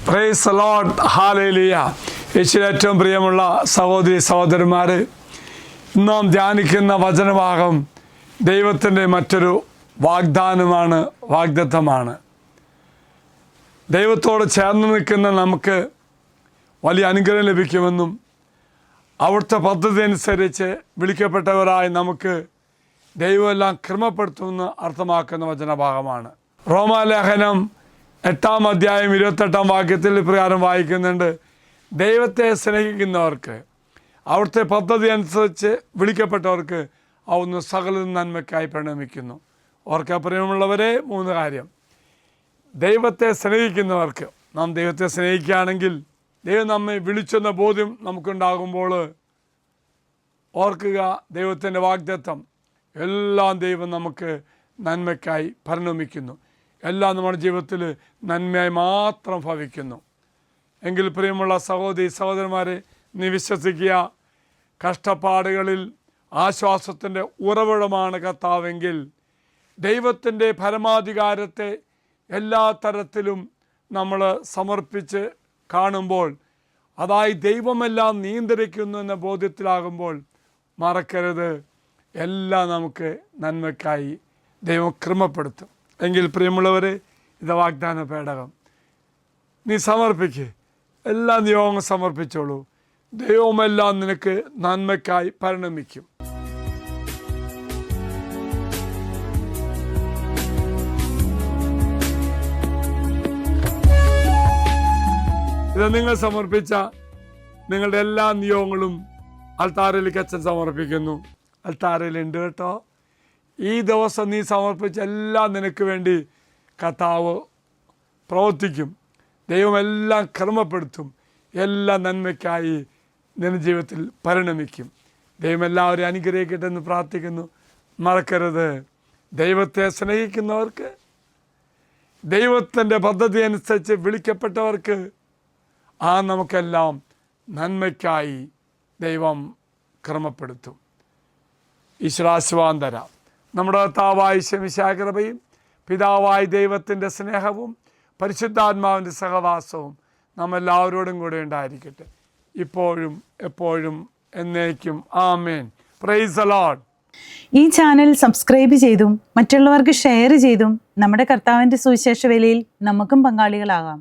Price the Lord, hallelujah. യേശുവിൽ ഏറ്റവും പ്രിയമുള്ള സഹോദരി സഹോദരന്മാർ, നാം ധ്യാനിക്കുന്ന വചനഭാഗം ദൈവത്തിൻ്റെ മറ്റൊരു വാഗ്ദത്തമാണ്. ദൈവത്തോട് ചേർന്ന് നിൽക്കുന്ന നമുക്ക് വലിയ അനുഗ്രഹം ലഭിക്കുമെന്നും അവിടുത്തെ പദ്ധതി അനുസരിച്ച് വിളിക്കപ്പെട്ടവരായി നമുക്ക് ദൈവമെല്ലാം ക്രമപ്പെടുത്തുമെന്ന് അർത്ഥമാക്കുന്ന വചനഭാഗമാണ്. റോമാലേഖനം 8-ാം അധ്യായം 28-ാം വാക്യത്തിൽ പ്രകാരം വായിക്കുന്നുണ്ട്: ദൈവത്തെ സ്നേഹിക്കുന്നവർക്ക്, അവിടുത്തെ പദ്ധതി അനുസരിച്ച് വിളിക്കപ്പെട്ടവർക്ക് അവിടുന്ന് സകല നന്മയ്ക്കായി പരിണമിക്കുന്നു. ഓർക്ക പ്രിയമുള്ളവരെ, 3 കാര്യം. ദൈവത്തെ സ്നേഹിക്കുന്നവർക്ക്, നാം ദൈവത്തെ സ്നേഹിക്കുകയാണെങ്കിൽ ദൈവം നമ്മെ വിളിച്ചെന്ന ബോധ്യം നമുക്കുണ്ടാകുമ്പോൾ ഓർക്കുക, ദൈവത്തിൻ്റെ വാഗ്ദത്തം എല്ലാം ദൈവം നമുക്ക് നന്മയ്ക്കായി പരിണമിക്കുന്നു. എല്ലാം നമ്മുടെ ജീവിതത്തിൽ നന്മയായി മാത്രം ഭവിക്കുന്നു. എങ്കിൽ പ്രിയമുള്ള സഹോദരി സഹോദരന്മാരെ, നീ വിശ്വസിക്കുക, കഷ്ടപ്പാടുകളിൽ ആശ്വാസത്തിൻ്റെ ഉറവിടമാണ് കർത്താവെങ്കിൽ ദൈവത്തിൻ്റെ പരമാധികാരത്തെ എല്ലാ തരത്തിലും നമ്മൾ സമർപ്പിച്ച് കാണുമ്പോൾ, അതായി ദൈവമെല്ലാം നിയന്ത്രിക്കുന്നു എന്ന ബോധ്യത്തിലാകുമ്പോൾ മറക്കരുത്, എല്ലാം നമുക്ക് നന്മയ്ക്കായി ദൈവം ക്രമപ്പെടുത്തും. എങ്കിൽ പ്രിയമുള്ളവരെ, ഇത് വാഗ്ദാന പേടകം. നീ സമർപ്പിക്കുക, എല്ലാ നിയോഗവും സമർപ്പിച്ചോളൂ. ദൈവമെല്ലാം നിനക്ക് നന്മയ്ക്കായി പരിണമിക്കും. ഇത് നിങ്ങൾ സമർപ്പിച്ച നിങ്ങളുടെ എല്ലാ നിയോഗങ്ങളും അൾത്താരയിലേക്ക് അച്ഛൻ സമർപ്പിക്കുന്നു. അൾത്താരയിലുണ്ട് കേട്ടോ. ഈ ദിവസം നീ സമർപ്പിച്ച എല്ലാം നിനക്ക് വേണ്ടി കർത്താവ് പ്രവർത്തിക്കും. ദൈവമെല്ലാം ക്രമപ്പെടുത്തും. എല്ലാ നന്മയ്ക്കായി നിന്റെ ജീവിതത്തിൽ പരിണമിക്കും. ദൈവം എല്ലാവരെയും അനുഗ്രഹിക്കട്ടെ എന്ന് പ്രാർത്ഥിക്കുന്നു. മറക്കരുത്, ദൈവത്തെ സ്നേഹിക്കുന്നവർക്ക്, ദൈവത്തിൻ്റെ പദ്ധതി അനുസരിച്ച് വിളിക്കപ്പെട്ടവർക്ക് നമുക്കെല്ലാം നന്മയ്ക്കായി ദൈവം ക്രമപ്പെടുത്തും. ഈശ്വരാശ്വാസം തരാം. നമ്മുടെ കർത്താവായ മിശിഹായുടെ കൃപയും പിതാവായ ദൈവത്തിൻ്റെ സ്നേഹവും പരിശുദ്ധാത്മാവിൻ്റെ സഹവാസവും നമ്മെല്ലാവരോടും കൂടെ ഉണ്ടായിരിക്കട്ടെ, ഇപ്പോഴും എപ്പോഴും എന്നേക്കും. ആമേൻ. Praise the Lord. ഈ ചാനൽ സബ്സ്ക്രൈബ് ചെയ്തും മറ്റുള്ളവർക്ക് ഷെയർ ചെയ്തും നമ്മുടെ കർത്താവിൻ്റെ സുവിശേഷ വേലയിൽ നമുക്കും പങ്കാളികളാകാം.